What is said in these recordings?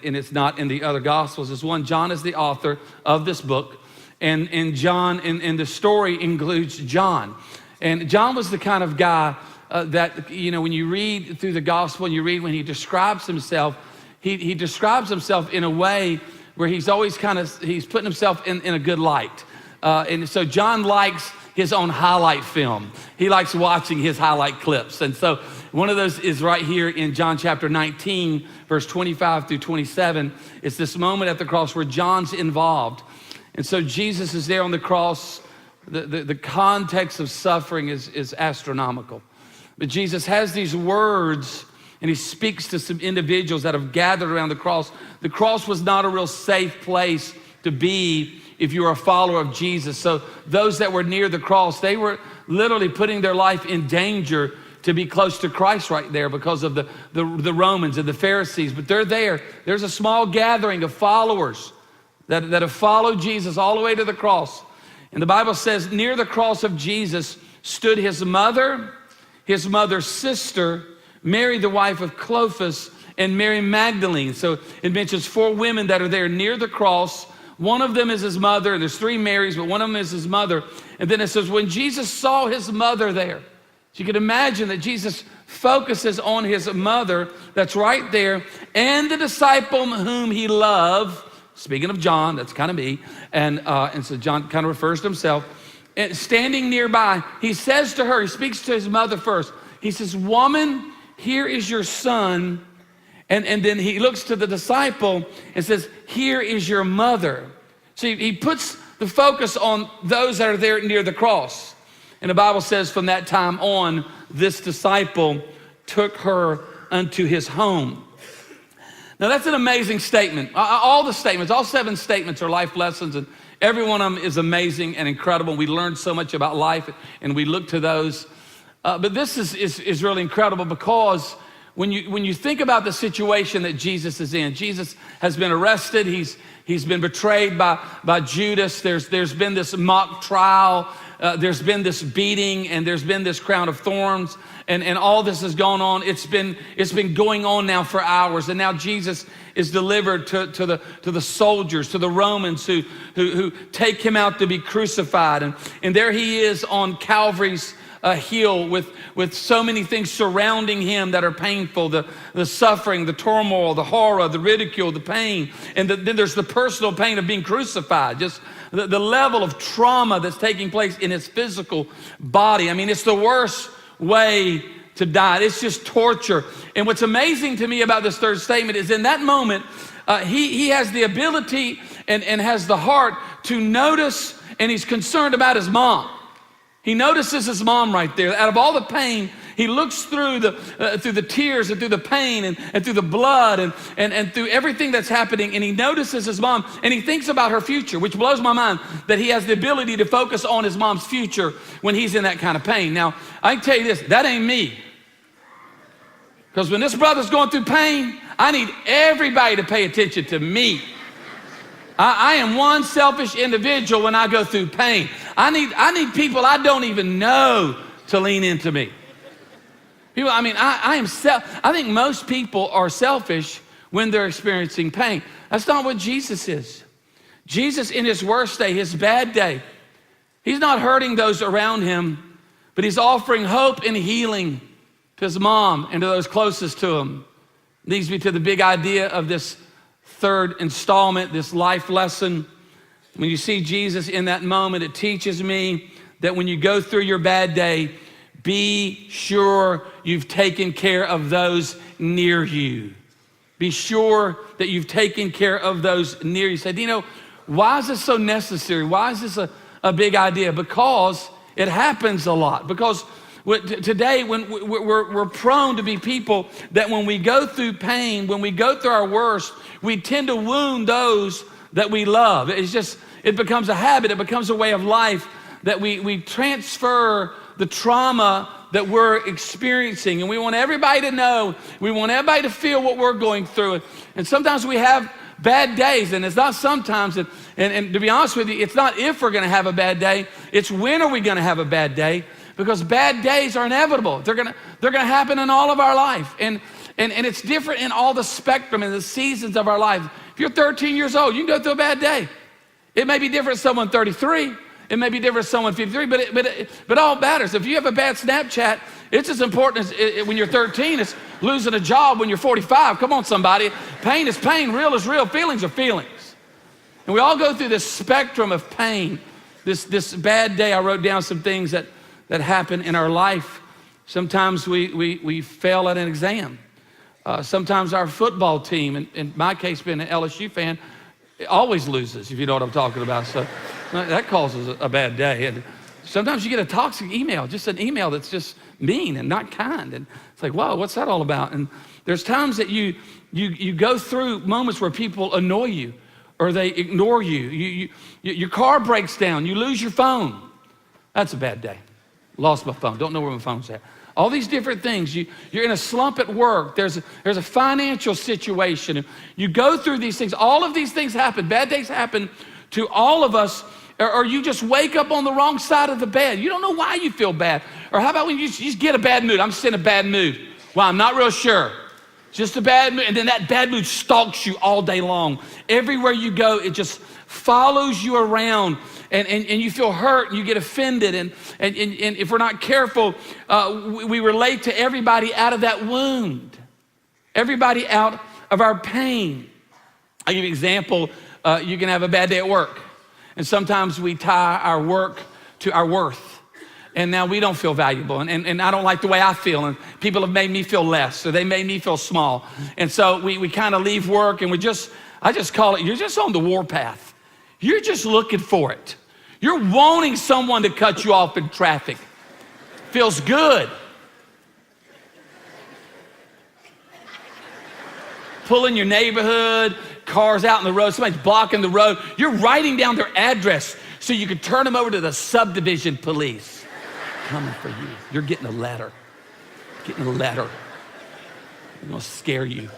and it's not in the other Gospels. It's one, John is the author of this book, and John, and the story includes John. And John was the kind of guy that, you know, when you read through the Gospel and you read when he describes himself, he describes himself in a way where he's always he's putting himself in a good light. And so John likes his own highlight film. He likes watching his highlight clips. And so one of those is right here in John chapter 19, verse 25 through 27. It's this moment at the cross where John's involved. And so Jesus is there on the cross. The context of suffering is astronomical. But Jesus has these words, and he speaks to some individuals that have gathered around the cross. The cross was not a real safe place to be if you were a follower of Jesus. So those that were near the cross, they were literally putting their life in danger to be close to Christ right there because of the Romans and the Pharisees. But they're there. There's a small gathering of followers that have followed Jesus all the way to the cross. And the Bible says near the cross of Jesus stood his mother's sister, Mary, the wife of Clopas, and Mary Magdalene. So it mentions 4 women that are there near the cross. One of them is his mother. There's 3 Marys, but one of them is his mother. And then it says, when Jesus saw his mother there, so you can imagine that Jesus focuses on his mother that's right there, and the disciple whom he loved. Speaking of John, that's kind of me. And so John kind of refers to himself. And standing nearby, he says to her, he speaks to his mother first. He says, woman, here is your son. And then he looks to the disciple and says, here is your mother. So he puts the focus on those that are there near the cross. And the Bible says from that time on, this disciple took her unto his home. Now that's an amazing statement. All the statements, all 7 statements are life lessons, and every one of them is amazing and incredible. We learn so much about life, and we look to those. But this is really incredible because when you think about the situation that Jesus is in, Jesus has been arrested. He's been betrayed by Judas. There's been this mock trial. There's been this beating, and there's been this crown of thorns, and all this has gone on. It's been going on now for hours, and now Jesus is delivered to the soldiers, to the Romans who take him out to be crucified, and there he is on Calvary's hill with so many things surrounding him that are painful, the suffering, the turmoil, the horror, the ridicule, the pain, and then there's the personal pain of being crucified, just the level of trauma that's taking place in his physical body. I mean, it's the worst way to die. It's just torture. And what's amazing to me about this third statement is in that moment, he has the ability and has the heart to notice, and he's concerned about his mom. He notices his mom right there. Out of all the pain, he looks through the tears and through the pain and through the blood and through everything that's happening, and he notices his mom, and he thinks about her future, which blows my mind that he has the ability to focus on his mom's future when he's in that kind of pain. Now, I can tell you this, that ain't me. Because when this brother's going through pain, I need everybody to pay attention to me. I am one selfish individual when I go through pain. I need people I don't even know to lean into me. People, I mean, I think most people are selfish when they're experiencing pain. That's not what Jesus is. Jesus, in his worst day, his bad day, he's not hurting those around him, but he's offering hope and healing to his mom and to those closest to him. Leads me to the big idea of this third installment, this life lesson. When you see Jesus in that moment, it teaches me that when you go through your bad day, be sure you've taken care of those near you. Be sure that you've taken care of those near you. Say, Dino, why is this so necessary? Why is this a big idea? Because it happens a lot. Because today, when we're prone to be people that when we go through pain, when we go through our worst, we tend to wound those that we love. It becomes a habit. It becomes a way of life that we transfer the trauma that we're experiencing. And we want everybody to know, we want everybody to feel what we're going through. And sometimes we have bad days, and it's not sometimes, and to be honest with you, it's not if we're gonna have a bad day, it's when are we gonna have a bad day, because bad days are inevitable. They're gonna happen in all of our life. And And it's different in all the spectrum and the seasons of our life. If you're 13 years old, you can go through a bad day. It may be different to someone 33. It may be different to someone 53, but all matters. If you have a bad Snapchat, it's as important as when you're 13 as losing a job when you're 45. Come on, somebody. Pain is pain. Real is real. Feelings are feelings. And we all go through this spectrum of pain. This bad day, I wrote down some things that happen in our life. Sometimes we fail at an exam. Sometimes our football team, in my case being an LSU fan, always loses, if you know what I'm talking about. So that causes a bad day. And sometimes you get a toxic email, just an email that's just mean and not kind. And it's like, wow, what's that all about? And there's times that you go through moments where people annoy you or they ignore you. Your car breaks down, you lose your phone. That's a bad day. Lost my phone, don't know where my phone's at. All these different things. You're in a slump at work. There's a financial situation. You go through these things. All of these things happen. Bad days happen to all of us. Or you just wake up on the wrong side of the bed. You don't know why you feel bad. Or how about when you just get a bad mood? I'm just in a bad mood. Well, I'm not real sure. Just a bad mood. And then that bad mood stalks you all day long. Everywhere you go, it just follows you around. And you feel hurt, and you get offended, and if we're not careful, we relate to everybody out of that wound, everybody out of our pain. I'll give you an example. You can have a bad day at work, and sometimes we tie our work to our worth, and now we don't feel valuable, and I don't like the way I feel, and people have made me feel less, or they made me feel small, and so we kind of leave work, and I just call it, you're just on the warpath. You're just looking for it. You're wanting someone to cut you off in traffic. Feels good. Pulling your neighborhood, cars out in the road, somebody's blocking the road. You're writing down their address so you can turn them over to the subdivision police. Coming for you. You're getting a letter. Getting a letter. I'm gonna scare you.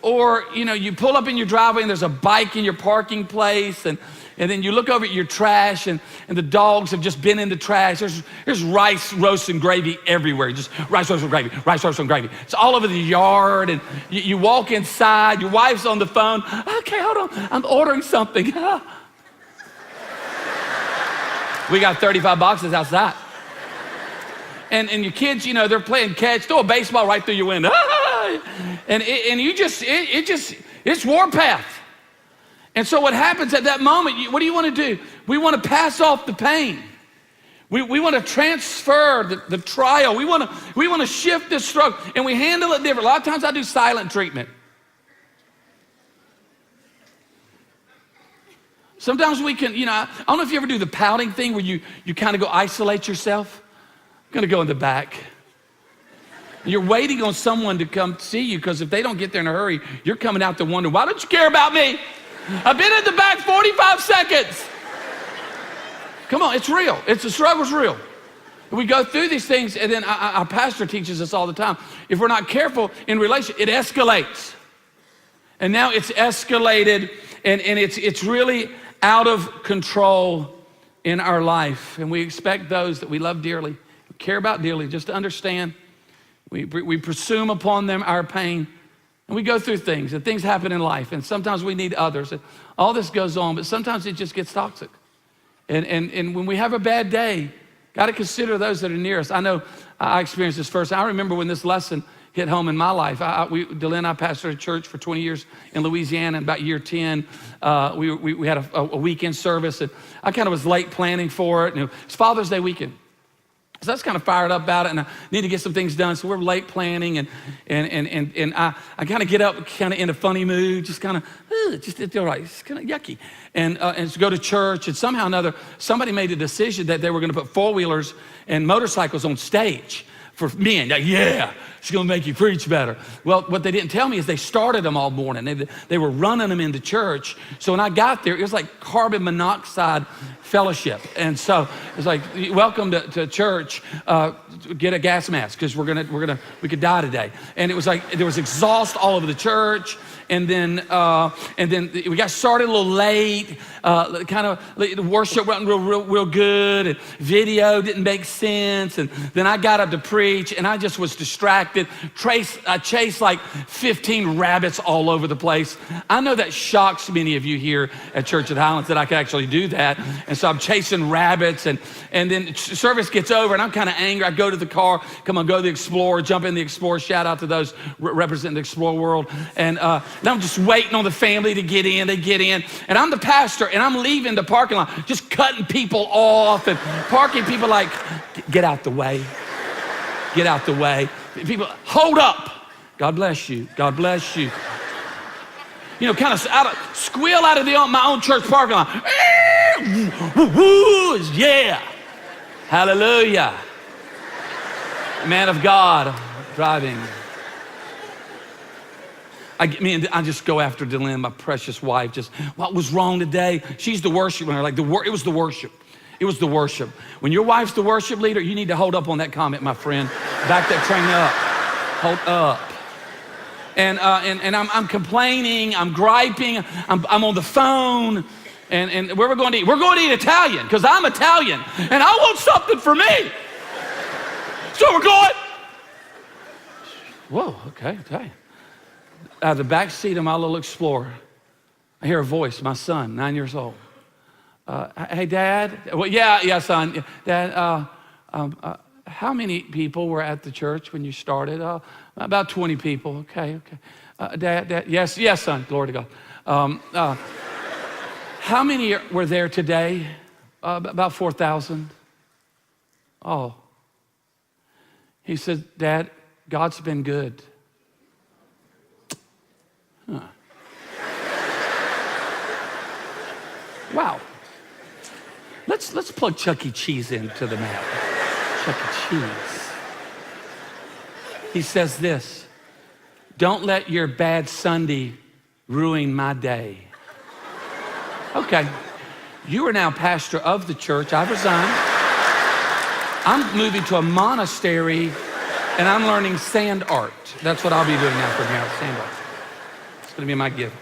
Or, you pull up in your driveway and there's a bike in your parking place, and then you look over at your trash and the dogs have just been in the trash. There's rice, roast, and gravy everywhere. Just rice, roast, and gravy, rice, roast, and gravy. It's all over the yard, and you walk inside, your wife's on the phone. Okay, hold on, I'm ordering something. We got 35 boxes outside. And your kids, they're playing catch, throw a baseball right through your window. And it's warpath. And so what happens at that moment, what do you want to do? We want to pass off the pain. We want to transfer the trial. We want to shift this struggle, and we handle it different. A lot of times I do silent treatment. Sometimes we can, I don't know if you ever do the pouting thing where you kind of go isolate yourself. I'm going to go in the back. You're waiting on someone to come see you, because if they don't get there in a hurry, you're coming out to wonder, why don't you care about me? I've been in the back 45 seconds. Come on, it's real. The struggle's real. We go through these things, and then our pastor teaches us all the time. If we're not careful in relation, it escalates. And now it's escalated, and it's really out of control in our life. And we expect those that we love dearly, care about dearly, just to understand. We presume upon them our pain, and we go through things, and things happen in life, and sometimes we need others. And all this goes on, but sometimes it just gets toxic. And when we have a bad day, got to consider those that are near us. I know I experienced this first. I remember when this lesson hit home in my life. Dylan and I pastored a church for 20 years in Louisiana. And about year 10, we had a weekend service, and I kind of was late planning for it. And it was Father's Day weekend. So I was kind of fired up about it, and I need to get some things done. So we're late planning, and I kind of get up kind of in a funny mood, just kind of, it's all right, it's kind of yucky. And to go to church, and somehow or another, somebody made a decision that they were going to put four-wheelers and motorcycles on stage for men. Like, yeah, it's going to make you preach better. Well, what they didn't tell me is they started them all morning. They were running them into church. So when I got there, it was like carbon monoxide fellowship. And so it was like, welcome to church, get a gas mask, because we could die today. And it was like, there was exhaust all over the church. And then we got started a little late. The worship wasn't real good, and video didn't make sense. And then I got up to preach, and I just was distracted. distracted, chase like 15 rabbits all over the place. I know that shocks many of you here at Church at Highlands that I could actually do that. And so I'm chasing rabbits, and then service gets over and I'm kind of angry. I go to the car, come on, go to the Explorer, jump in the Explorer, shout out to those representing the Explorer world. And now I'm just waiting on the family to get in. They get in, and I'm the pastor, and I'm leaving the parking lot, just cutting people off and parking people like, get out the way. Get out the way. People, hold up. God bless you. God bless you. You know, kind of squeal out of my own church parking lot. Yeah. Hallelujah. Man of God driving. I just go after Dylan, my precious wife. Just, what was wrong today? She's the worship leader. Like it was the worship. It was the worship. When your wife's the worship leader, you need to hold up on that comment, my friend. Back that train up. Hold up. And I'm complaining. I'm griping. I'm on the phone. And where we're going to eat? We're going to eat Italian because I'm Italian and I want something for me. So we're going. Whoa. Okay. Out of the back seat of my little Explorer, I hear a voice, my son, 9 years old. Hey, Dad. Well, yeah, son. Dad, how many people were at the church when you started? About 20 people. Okay. Dad, yes, son. Glory to God. How many were there today? About 4,000. Oh. He said, Dad, God's been good. Huh. Wow. Let's plug Chuck E. Cheese into the map. Chuck E. Cheese. He says this, don't let your bad Sunday ruin my day. Okay, you are now pastor of the church. I've resigned. I'm moving to a monastery and I'm learning sand art. That's what I'll be doing now from here, sand art. It's gonna be my gift.